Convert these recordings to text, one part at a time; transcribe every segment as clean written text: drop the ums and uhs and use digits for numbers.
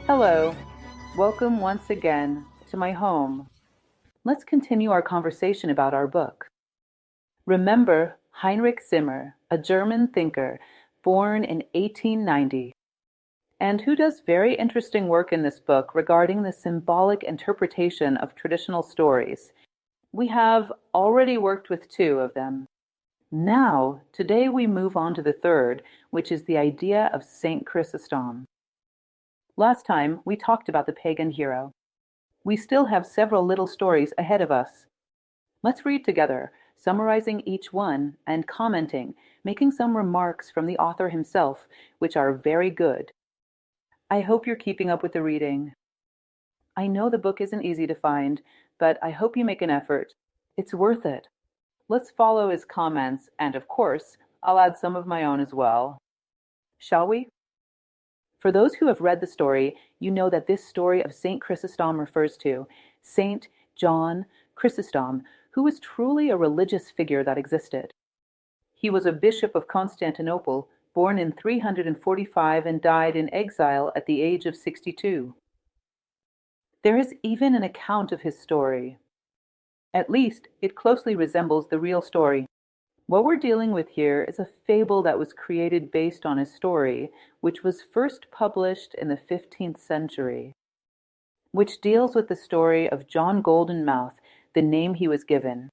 Hello, welcome once again to my home. Let's continue our conversation about our book. Remember Heinrich Zimmer, a German thinker born in 1890, and who does very interesting work in this book regarding the symbolic interpretation of traditional stories. We have already worked with two of them. Now, today we move on to the third, which is the idea of Saint Chrysostom. Last time, we talked about the pagan hero. We still have several little stories ahead of us. Let's read together, summarizing each one and commenting, making some remarks from the author himself, which are very good. I hope you're keeping up with the reading. I know the book isn't easy to find, but I hope you make an effort. It's worth it. Let's follow his comments, and of course, I'll add some of my own as well. Shall we? For those who have read the story, you know that this story of Saint Chrysostom refers to Saint John Chrysostom, who was truly a religious figure that existed. He was a bishop of Constantinople, born in 345 and died in exile at the age of 62. There is even an account of his story. At least, it closely resembles the real story. What we're dealing with here is a fable that was created based on a story, which was first published in the 15th century, which deals with the story of John Goldenmouth, the name he was given.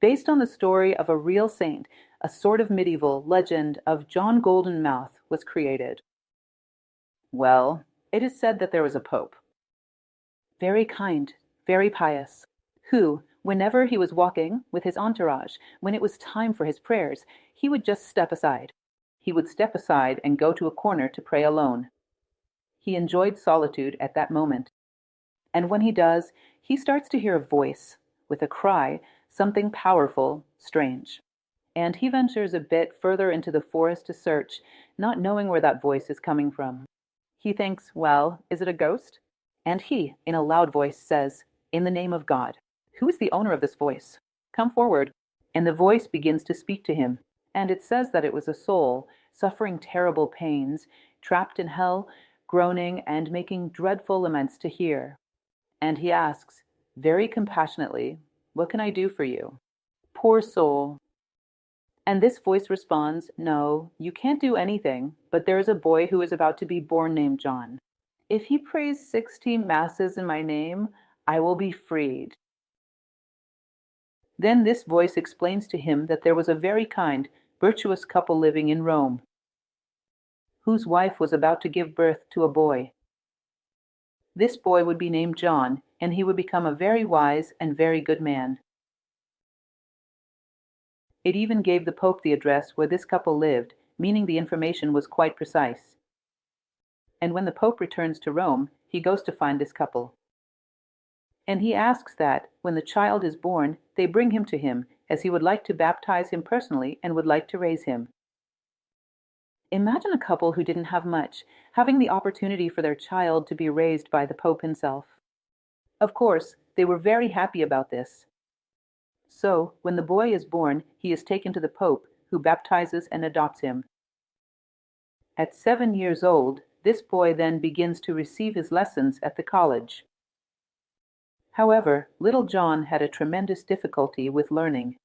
Based on the story of a real saint, a sort of medieval legend of John Goldenmouth was created. Well, it is said that there was a pope, very kind, very pious, who, whenever he was walking with his entourage, when it was time for his prayers, he would just step aside. He would step aside and go to a corner to pray alone. He enjoyed solitude at that moment. And when he does, he starts to hear a voice, with a cry, something powerful, strange. And he ventures a bit further into the forest to search, not knowing where that voice is coming from. He thinks, well, is it a ghost? And he, in a loud voice, says, "In the name of God, who is the owner of this voice? Come forward." And the voice begins to speak to him, and it says that it was a soul, suffering terrible pains, trapped in hell, groaning and making dreadful laments to hear. And he asks, very compassionately, "What can I do for you?" Poor soul. And this voice responds, "No, you can't do anything, but there is a boy who is about to be born named John. If he prays 16 masses in my name, I will be freed." Then this voice explains to him that there was a very kind, virtuous couple living in Rome, whose wife was about to give birth to a boy. This boy would be named John, and he would become a very wise and very good man. It even gave the Pope the address where this couple lived, meaning the information was quite precise. And when the Pope returns to Rome, he goes to find this couple. And he asks that, when the child is born, they bring him to him, as he would like to baptize him personally and would like to raise him. Imagine a couple who didn't have much, having the opportunity for their child to be raised by the Pope himself. Of course, they were very happy about this. So, when the boy is born, he is taken to the Pope, who baptizes and adopts him. At 7 years old, this boy then begins to receive his lessons at the college. However, little John had a tremendous difficulty with learning,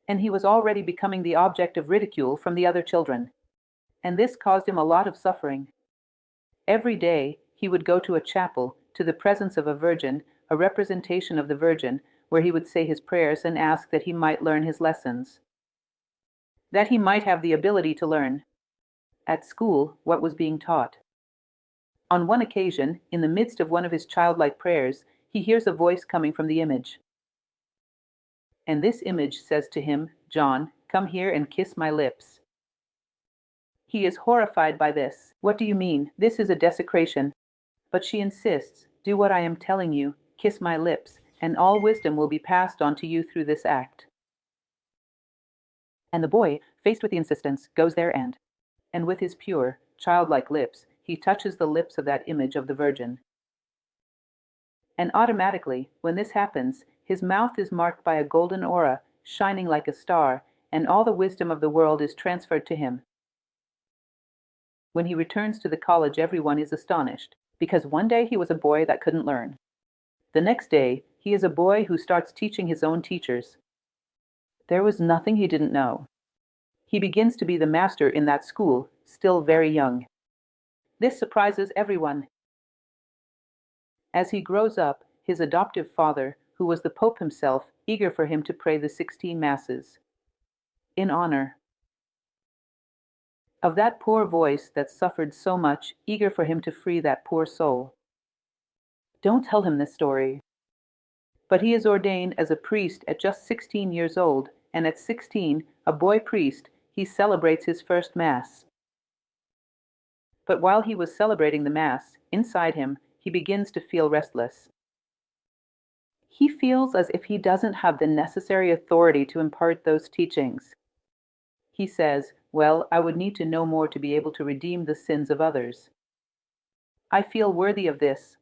and he was already becoming the object of ridicule from the other children, and this caused him a lot of suffering. Every day he would go to a chapel, to the presence of a virgin, a representation of the Virgin, where he would say his prayers and ask that he might learn his lessons, that he might have the ability to learn, at school, what was being taught. On one occasion, in the midst of one of his childlike prayers, he hears a voice coming from the image. And this image says to him, "John, come here and kiss my lips." He is horrified by this. "What do you mean? This is a desecration." But she insists, "Do what I am telling you, kiss my lips, and all wisdom will be passed on to you through this act." And the boy, faced with the insistence, goes there and with his pure, childlike lips, he touches the lips of that image of the Virgin. And automatically, when this happens, his mouth is marked by a golden aura, shining like a star, and all the wisdom of the world is transferred to him. When he returns to the college, everyone is astonished, because one day he was a boy that couldn't learn. The next day, he is a boy who starts teaching his own teachers. There was nothing he didn't know. He begins to be the master in that school, still very young. This surprises everyone. As he grows up, his adoptive father, who was the Pope himself, eager for him to pray the 16 Masses, in honor of that poor voice that suffered so much, eager for him to free that poor soul. Don't tell him this story. But he is ordained as a priest at just 16 years old, and at 16, a boy priest, he celebrates his first Mass. But while he was celebrating the Mass, inside him, he begins to feel restless. He feels as if he doesn't have the necessary authority to impart those teachings. He says, well, I would need to know more to be able to redeem the sins of others. I feel worthy of this.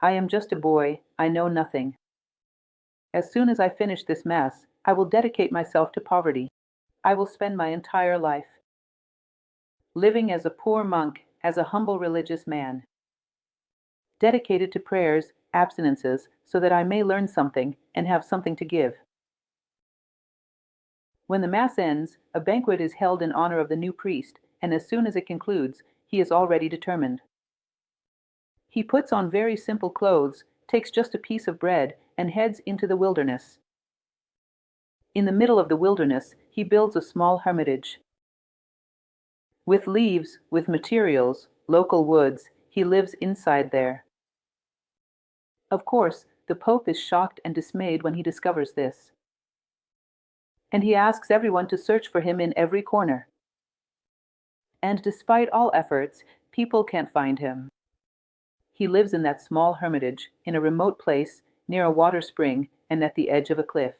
I am just a boy, I know nothing. As soon as I finish this Mass, I will dedicate myself to poverty. I will spend my entire life living as a poor monk, as a humble religious man, dedicated to prayers, abstinences, so that I may learn something and have something to give. When the Mass ends, a banquet is held in honor of the new priest, and as soon as it concludes, he is already determined. He puts on very simple clothes, takes just a piece of bread, and heads into the wilderness. In the middle of the wilderness, he builds a small hermitage. With leaves, with materials, local woods, he lives inside there. Of course, the Pope is shocked and dismayed when he discovers this. And he asks everyone to search for him in every corner. And despite all efforts, people can't find him. He lives in that small hermitage, in a remote place, near a water spring, and at the edge of a cliff.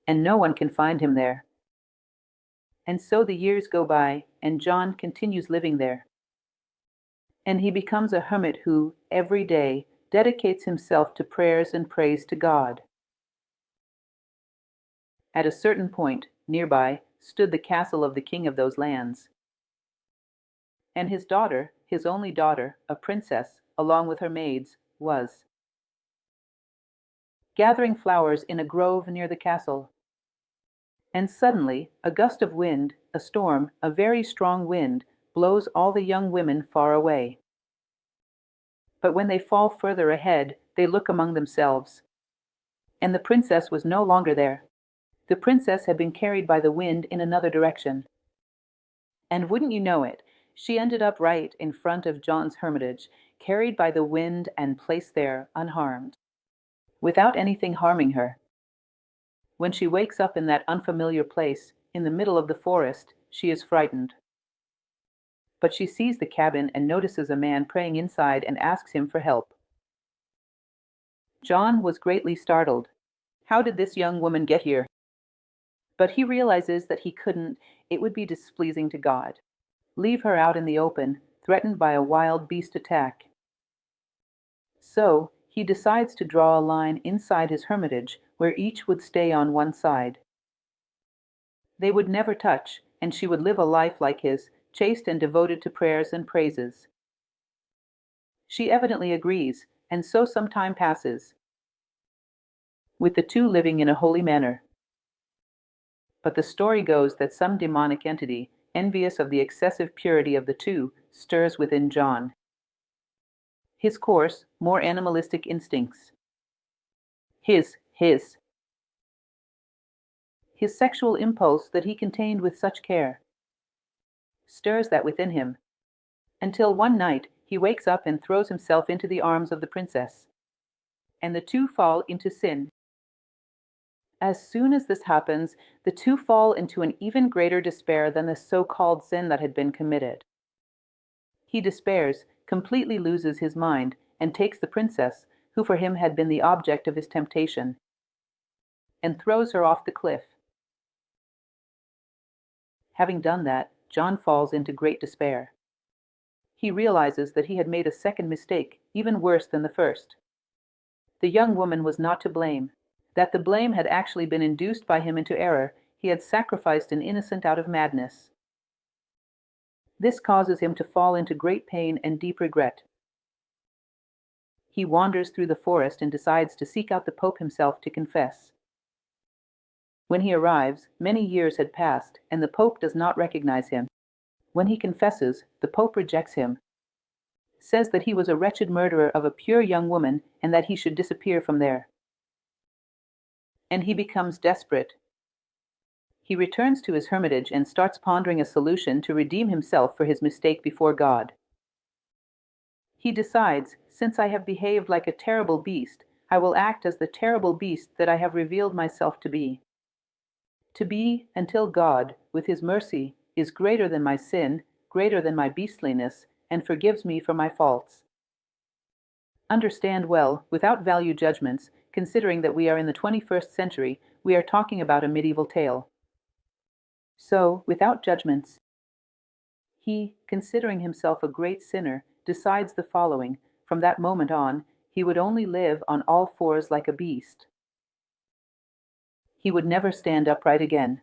And no one can find him there. And so the years go by, and John continues living there. And he becomes a hermit who, every day, dedicates himself to prayers and praise to God. At a certain point, nearby, stood the castle of the king of those lands. And his daughter, his only daughter, a princess, along with her maids, was gathering flowers in a grove near the castle. And suddenly, a gust of wind, a storm, a very strong wind, blows all the young women far away. But when they fall further ahead, they look among themselves. And the princess was no longer there. The princess had been carried by the wind in another direction. And wouldn't you know it, she ended up right in front of John's hermitage, carried by the wind and placed there unharmed, without anything harming her. When she wakes up in that unfamiliar place, in the middle of the forest, she is frightened. But she sees the cabin and notices a man praying inside and asks him for help. John was greatly startled. How did this young woman get here? But he realizes that he couldn't, it would be displeasing to God, leave her out in the open, threatened by a wild beast attack. So he decides to draw a line inside his hermitage where each would stay on one side. They would never touch, and she would live a life like his, chaste and devoted to prayers and praises. She evidently agrees, and so some time passes, with the two living in a holy manner. But the story goes that some demonic entity, envious of the excessive purity of the two, stirs within John. His coarse, more animalistic instincts. His sexual impulse that he contained with such care, stirs that within him, until one night he wakes up and throws himself into the arms of the princess, and the two fall into sin. As soon as this happens, the two fall into an even greater despair than the so-called sin that had been committed. He despairs, completely loses his mind, and takes the princess, who for him had been the object of his temptation, and throws her off the cliff. Having done that, John falls into great despair. He realizes that he had made a second mistake, even worse than the first. The young woman was not to blame, that the blame had actually been induced by him into error. He had sacrificed an innocent out of madness. This causes him to fall into great pain and deep regret. He wanders through the forest and decides to seek out the Pope himself to confess. When he arrives, many years had passed, and the Pope does not recognize him. When he confesses, the Pope rejects him, says that he was a wretched murderer of a pure young woman and that he should disappear from there. And he becomes desperate. He returns to his hermitage and starts pondering a solution to redeem himself for his mistake before God. He decides, since I have behaved like a terrible beast, I will act as the terrible beast that I have revealed myself to be. To be until God, with his mercy, is greater than my sin, greater than my beastliness, and forgives me for my faults. Understand well, without value judgments, considering that we are in the 21st century, we are talking about a medieval tale. So, without judgments, he, considering himself a great sinner, decides the following: from that moment on, he would only live on all fours like a beast. He would never stand upright again.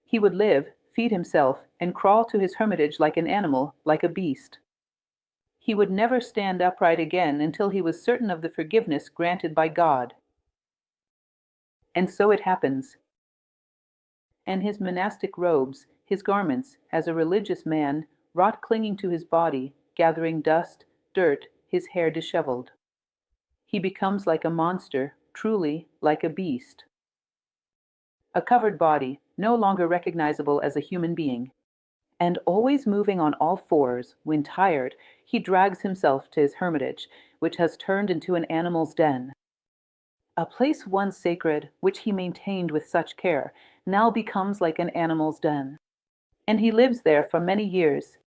He would live, feed himself, and crawl to his hermitage like an animal, like a beast. He would never stand upright again until he was certain of the forgiveness granted by God. And so it happens. And his monastic robes, his garments, as a religious man, rot clinging to his body, gathering dust, dirt, his hair disheveled. He becomes like a monster, truly like a beast. A covered body, no longer recognizable as a human being. And always moving on all fours, when tired, he drags himself to his hermitage, which has turned into an animal's den. A place once sacred, which he maintained with such care, now becomes like an animal's den. And he lives there for many years.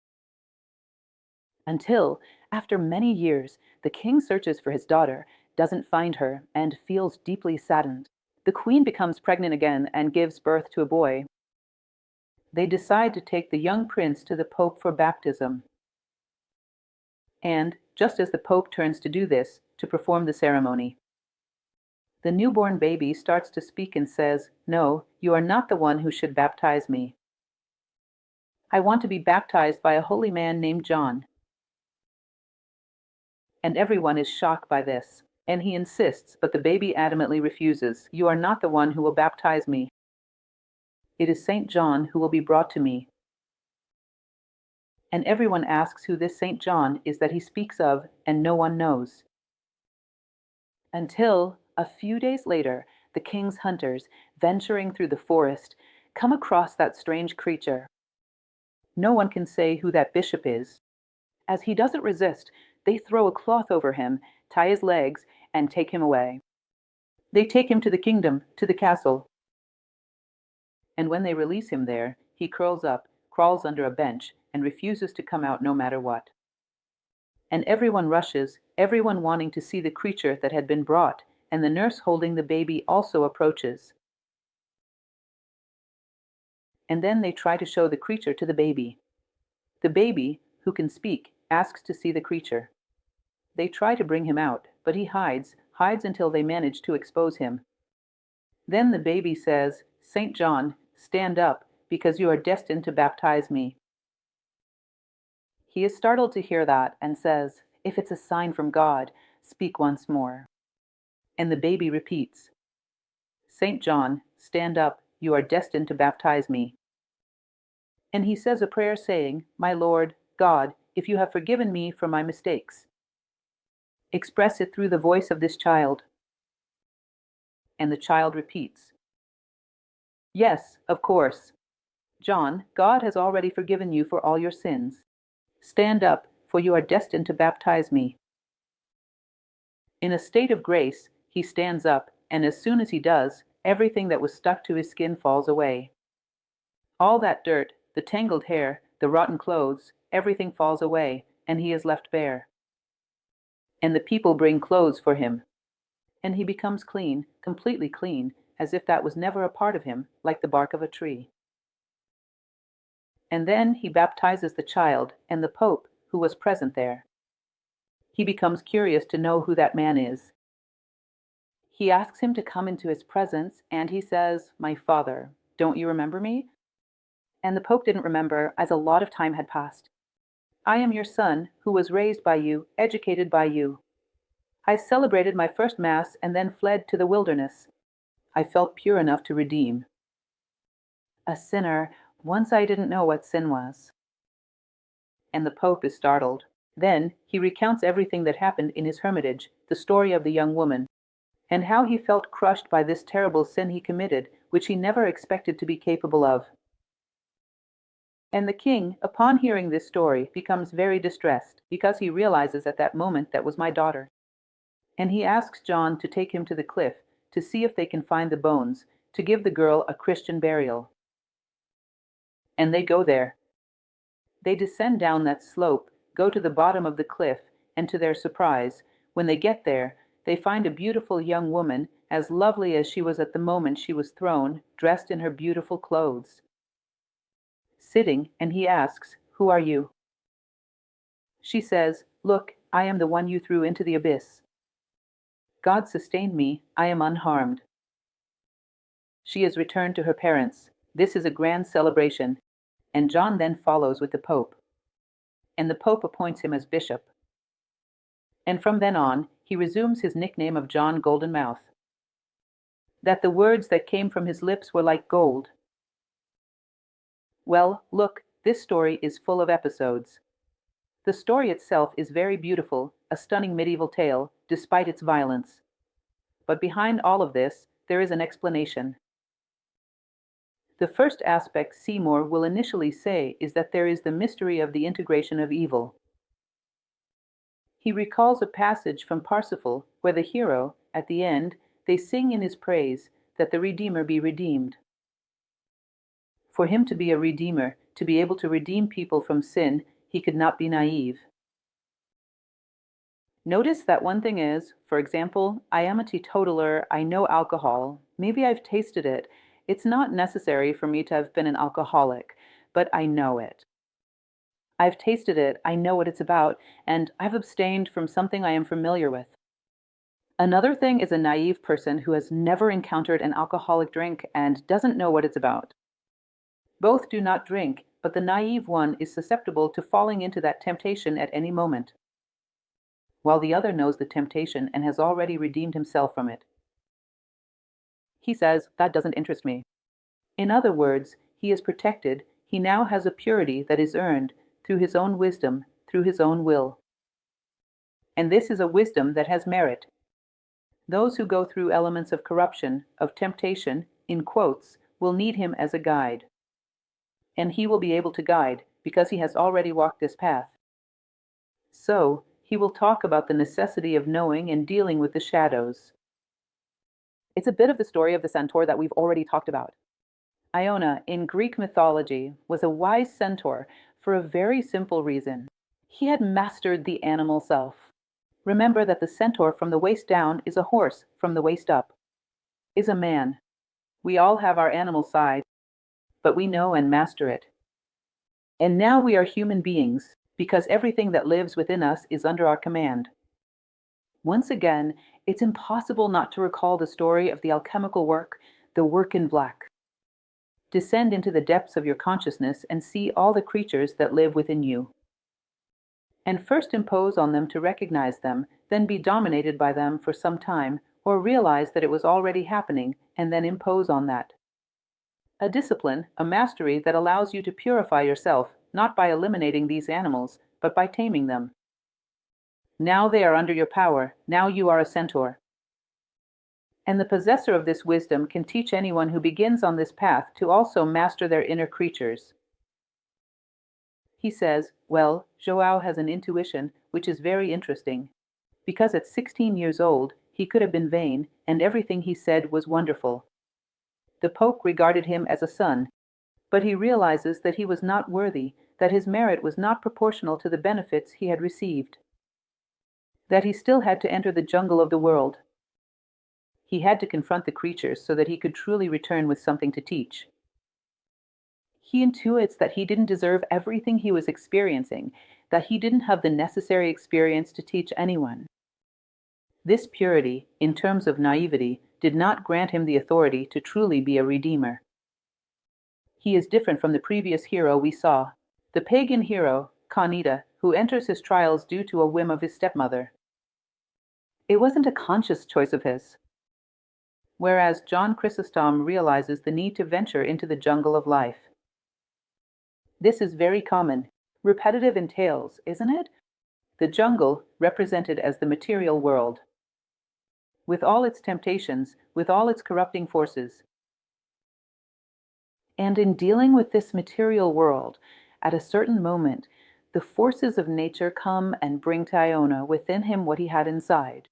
Until, after many years, the king searches for his daughter, doesn't find her, and feels deeply saddened. The queen becomes pregnant again and gives birth to a boy. They decide to take the young prince to the Pope for baptism. And, just as the Pope turns to do this, to perform the ceremony, the newborn baby starts to speak and says, "No, you are not the one who should baptize me. I want to be baptized by a holy man named John." And everyone is shocked by this, and he insists, but the baby adamantly refuses. "You are not the one who will baptize me. It is Saint John who will be brought to me." And everyone asks who this Saint John is that he speaks of, and no one knows. Until, a few days later, the king's hunters, venturing through the forest, come across that strange creature. No one can say who that bishop is. As he doesn't resist, they throw a cloth over him, tie his legs, and take him away. They take him to the kingdom, to the castle. And when they release him there, he curls up, crawls under a bench, and refuses to come out no matter what. And everyone rushes, everyone wanting to see the creature that had been brought, and the nurse holding the baby also approaches. And then they try to show the creature to the baby. The baby, who can speak, asks to see the creature. They try to bring him out, but he hides until they manage to expose him. Then the baby says, "Saint John, stand up, because you are destined to baptize me." He is startled to hear that and says, "If it's a sign from God, speak once more." And the baby repeats, "Saint John, stand up, you are destined to baptize me." And he says a prayer saying, "My Lord, God, if you have forgiven me for my mistakes, express it through the voice of this child." And the child repeats, "Yes, of course. John, God has already forgiven you for all your sins. Stand up, for you are destined to baptize me." In a state of grace, he stands up, and as soon as he does, everything that was stuck to his skin falls away. All that dirt, the tangled hair, the rotten clothes, everything falls away, and he is left bare. And the people bring clothes for him. And he becomes clean, completely clean, as if that was never a part of him, like the bark of a tree. And then he baptizes the child and the Pope, who was present there. He becomes curious to know who that man is. He asks him to come into his presence, and he says, "My father, don't you remember me?" And the Pope didn't remember, as a lot of time had passed. I am your son, who was raised by you, educated by you. I celebrated my first Mass and then fled to the wilderness. I felt pure enough to redeem. A sinner, once I didn't know what sin was. And the Pope is startled. Then he recounts everything that happened in his hermitage, the story of the young woman, and how he felt crushed by this terrible sin he committed, which he never expected to be capable of. And the king, upon hearing this story, becomes very distressed, because he realizes at that moment that was my daughter. And he asks John to take him to the cliff to see if they can find the bones, to give the girl a Christian burial. And they go there. They descend down that slope, go to the bottom of the cliff, and to their surprise, when they get there, they find a beautiful young woman, as lovely as she was at the moment she was thrown, dressed in her beautiful clothes. Sitting, and he asks, "Who are you?" She says, "Look, I am the one you threw into the abyss. God sustained me, I am unharmed." She is returned to her parents. This is a grand celebration, and John then follows with the Pope. And the Pope appoints him as bishop. And from then on, he resumes his nickname of John Goldenmouth. That the words that came from his lips were like gold. Well, look, this story is full of episodes. The story itself is very beautiful, a stunning medieval tale, despite its violence. But behind all of this, there is an explanation. The first aspect Seymour will initially say is that there is the mystery of the integration of evil. He recalls a passage from Parsifal where the hero, at the end, they sing in his praise that the Redeemer be redeemed. For him to be a Redeemer, to be able to redeem people from sin, he could not be naive. Notice that one thing is, for example, I am a teetotaler, I know alcohol, maybe I've tasted it. It's not necessary for me to have been an alcoholic, but I know it. I've tasted it, I know what it's about, and I've abstained from something I am familiar with. Another thing is a naive person who has never encountered an alcoholic drink and doesn't know what it's about. Both do not drink, but the naive one is susceptible to falling into that temptation at any moment, while the other knows the temptation and has already redeemed himself from it. He says, "That doesn't interest me." In other words, he is protected, he now has a purity that is earned through his own wisdom, through his own will. And this is a wisdom that has merit. Those who go through elements of corruption, of temptation, in quotes, will need him as a guide. And he will be able to guide, because he has already walked this path. So, he will talk about the necessity of knowing and dealing with the shadows. It's a bit of the story of the centaur that we've already talked about. Iona, in Greek mythology, was a wise centaur for a very simple reason. He had mastered the animal self. Remember that the centaur from the waist down is a horse, from the waist up is a man. We all have our animal side, but we know and master it. And now we are human beings, because everything that lives within us is under our command. Once again, it's impossible not to recall the story of the alchemical work, the work in black. Descend into the depths of your consciousness and see all the creatures that live within you. And first impose on them to recognize them, then be dominated by them for some time, or realize that it was already happening, and then impose on that. A discipline, a mastery that allows you to purify yourself, not by eliminating these animals, but by taming them. Now they are under your power, now you are a centaur. And the possessor of this wisdom can teach anyone who begins on this path to also master their inner creatures. He says, well, Joao has an intuition which is very interesting, because at 16 years old he could have been vain, and everything he said was wonderful. The Pope regarded him as a son, but he realizes that he was not worthy, that his merit was not proportional to the benefits he had received, that he still had to enter the jungle of the world. He had to confront the creatures so that he could truly return with something to teach. He intuits that he didn't deserve everything he was experiencing, that he didn't have the necessary experience to teach anyone. This purity, in terms of naivety, did not grant him the authority to truly be a redeemer. He is different from the previous hero we saw, the pagan hero, Kaneda, who enters his trials due to a whim of his stepmother. It wasn't a conscious choice of his. Whereas John Chrysostom realizes the need to venture into the jungle of life. This is very common, repetitive in tales, isn't it? The jungle, represented as the material world, with all its temptations, with all its corrupting forces. And in dealing with this material world, at a certain moment, the forces of nature come and bring to Iona within him what he had inside.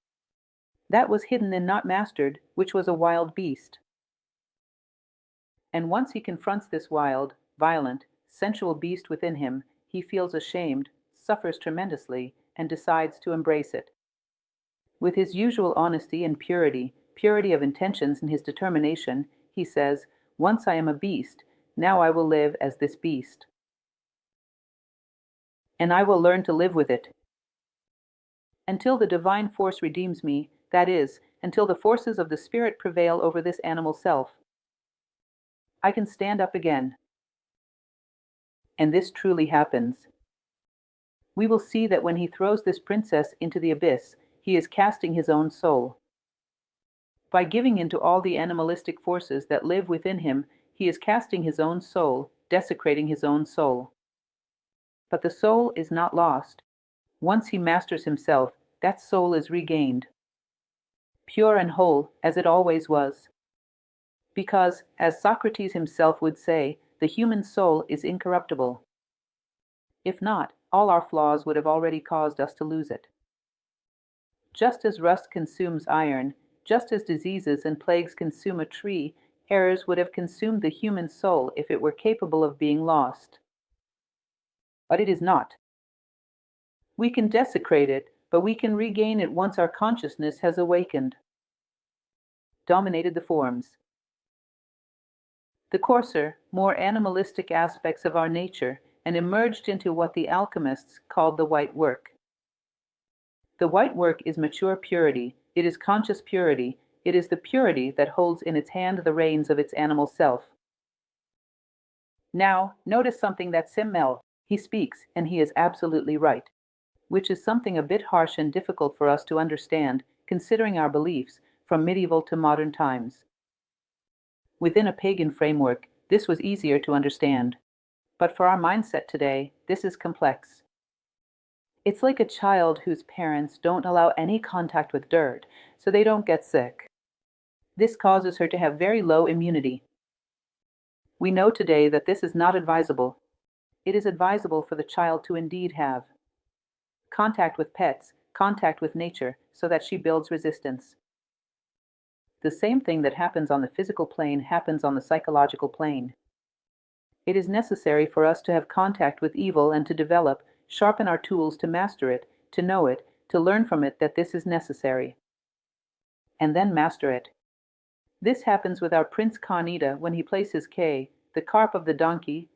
That was hidden and not mastered, which was a wild beast. And once he confronts this wild, violent, sensual beast within him, he feels ashamed, suffers tremendously, and decides to embrace it. With his usual honesty and purity of intentions and his determination, he says, "Once I am a beast, now I will live as this beast. And I will learn to live with it. Until the divine force redeems me, that is, until the forces of the spirit prevail over this animal self, I can stand up again." And this truly happens. We will see that when he throws this princess into the abyss, he is casting his own soul. By giving in to all the animalistic forces that live within him, he is casting his own soul, desecrating his own soul. But the soul is not lost. Once he masters himself, that soul is regained, pure and whole, as it always was. Because, as Socrates himself would say, the human soul is incorruptible. If not, all our flaws would have already caused us to lose it. Just as rust consumes iron, just as diseases and plagues consume a tree, errors would have consumed the human soul if it were capable of being lost. But it is not. We can desecrate it, but we can regain it once our consciousness has awakened, dominated the forms, the coarser, more animalistic aspects of our nature, and emerged into what the alchemists called the white work. The white work is mature purity, it is conscious purity, it is the purity that holds in its hand the reins of its animal self. Now, notice something that Simmel, he speaks, and he is absolutely right, which is something a bit harsh and difficult for us to understand, considering our beliefs, from medieval to modern times. Within a pagan framework, this was easier to understand. But for our mindset today, this is complex. It's like a child whose parents don't allow any contact with dirt, so they don't get sick. This causes her to have very low immunity. We know today that this is not advisable. It is advisable for the child to indeed have contact with pets, contact with nature, so that she builds resistance. The same thing that happens on the physical plane happens on the psychological plane. It is necessary for us to have contact with evil and to develop, sharpen our tools to master it, to know it, to learn from it that this is necessary. And then master it. This happens with our Prince Kaneda when he places K, the carp of the donkey,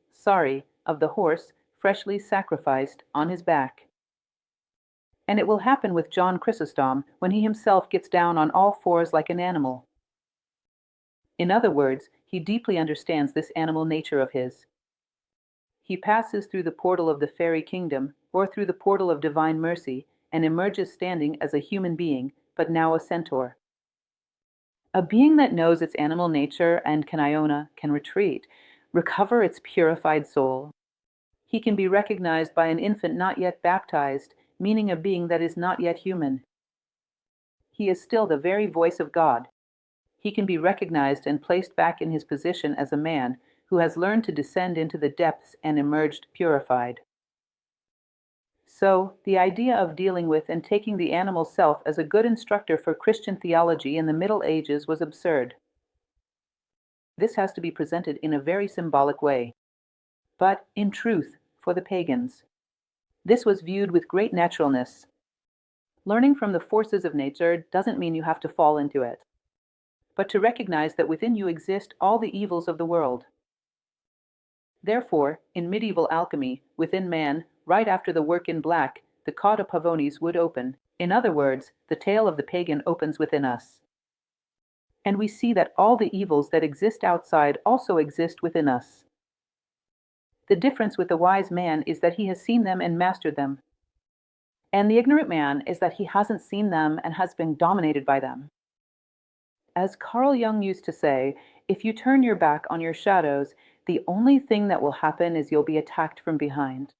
of the horse, freshly sacrificed, on his back. And it will happen with John Chrysostom when he himself gets down on all fours like an animal. In other words, he deeply understands this animal nature of his. He passes through the portal of the fairy kingdom, or through the portal of divine mercy, and emerges standing as a human being, but now a centaur. A being that knows its animal nature and can retreat, recover its purified soul. He can be recognized by an infant not yet baptized, meaning a being that is not yet human. He is still the very voice of God. He can be recognized and placed back in his position as a man who has learned to descend into the depths and emerged purified. So, the idea of dealing with and taking the animal self as a good instructor for Christian theology in the Middle Ages was absurd. This has to be presented in a very symbolic way. But, in truth, for the pagans, this was viewed with great naturalness. Learning from the forces of nature doesn't mean you have to fall into it, but to recognize that within you exist all the evils of the world. Therefore, in medieval alchemy, within man, right after the work in black, the cauda pavonis would open. In other words, the tale of the pagan opens within us. And we see that all the evils that exist outside also exist within us. The difference with the wise man is that he has seen them and mastered them. And the ignorant man is that he hasn't seen them and has been dominated by them. As Carl Jung used to say, if you turn your back on your shadows, the only thing that will happen is you'll be attacked from behind.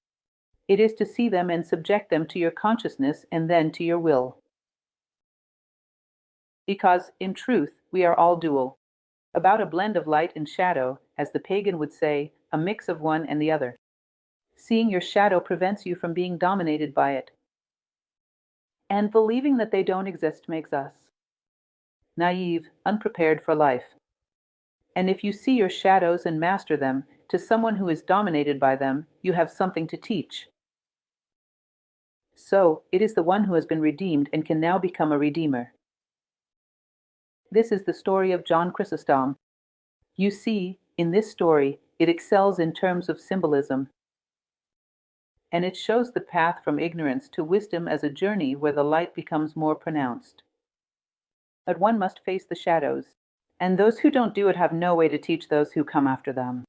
It is to see them and subject them to your consciousness and then to your will. Because, in truth, we are all dual. About a blend of light and shadow, as the pagan would say, a mix of one and the other. Seeing your shadow prevents you from being dominated by it. And believing that they don't exist makes us naive, unprepared for life. And if you see your shadows and master them, to someone who is dominated by them, you have something to teach. So, it is the one who has been redeemed and can now become a redeemer. This is the story of John Chrysostom. You see, in this story, it excels in terms of symbolism. And it shows the path from ignorance to wisdom as a journey where the light becomes more pronounced. But one must face the shadows, and those who don't do it have no way to teach those who come after them.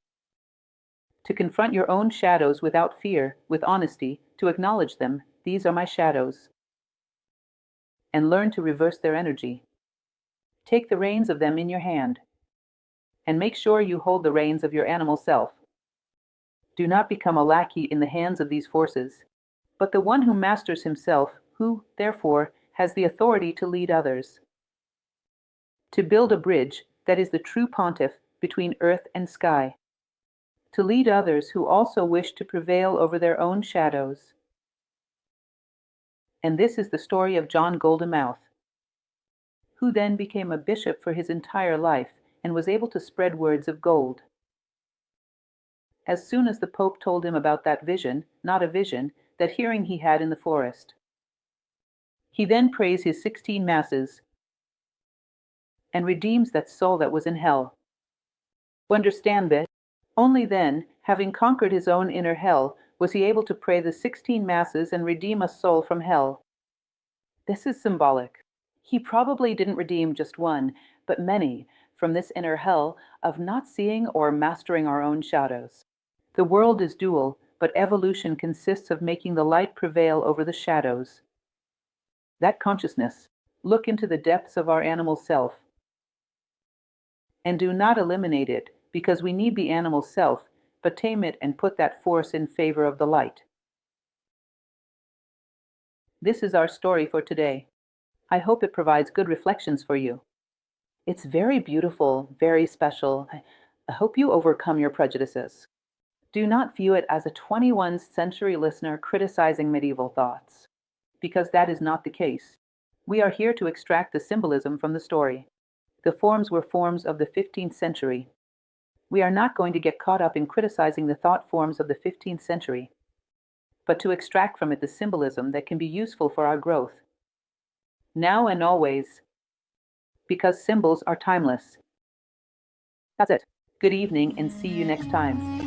To confront your own shadows without fear, with honesty, to acknowledge them, these are my shadows, and learn to reverse their energy. Take the reins of them in your hand, and make sure you hold the reins of your animal self. Do not become a lackey in the hands of these forces, but the one who masters himself, who, therefore, has the authority to lead others. To build a bridge that is the true pontiff between earth and sky. To lead others who also wish to prevail over their own shadows. And this is the story of John Goldenmouth, who then became a bishop for his entire life and was able to spread words of gold. As soon as the Pope told him about that vision, not a vision, that hearing he had in the forest. He then prays his 16 masses and redeems that soul that was in hell. Understand this? Only then, having conquered his own inner hell, was he able to pray the 16 masses and redeem a soul from hell. This is symbolic. He probably didn't redeem just one, but many, from this inner hell of not seeing or mastering our own shadows. The world is dual, but evolution consists of making the light prevail over the shadows. That consciousness, look into the depths of our animal self. And do not eliminate it, because we need the animal self, but tame it and put that force in favor of the light. This is our story for today. I hope it provides good reflections for you. It's very beautiful, very special. I hope you overcome your prejudices. Do not view it as a 21st century listener criticizing medieval thoughts, because that is not the case. We are here to extract the symbolism from the story. The forms were forms of the 15th century. We are not going to get caught up in criticizing the thought forms of the 15th century, but to extract from it the symbolism that can be useful for our growth, now and always, because symbols are timeless. That's it. Good evening and see you next time.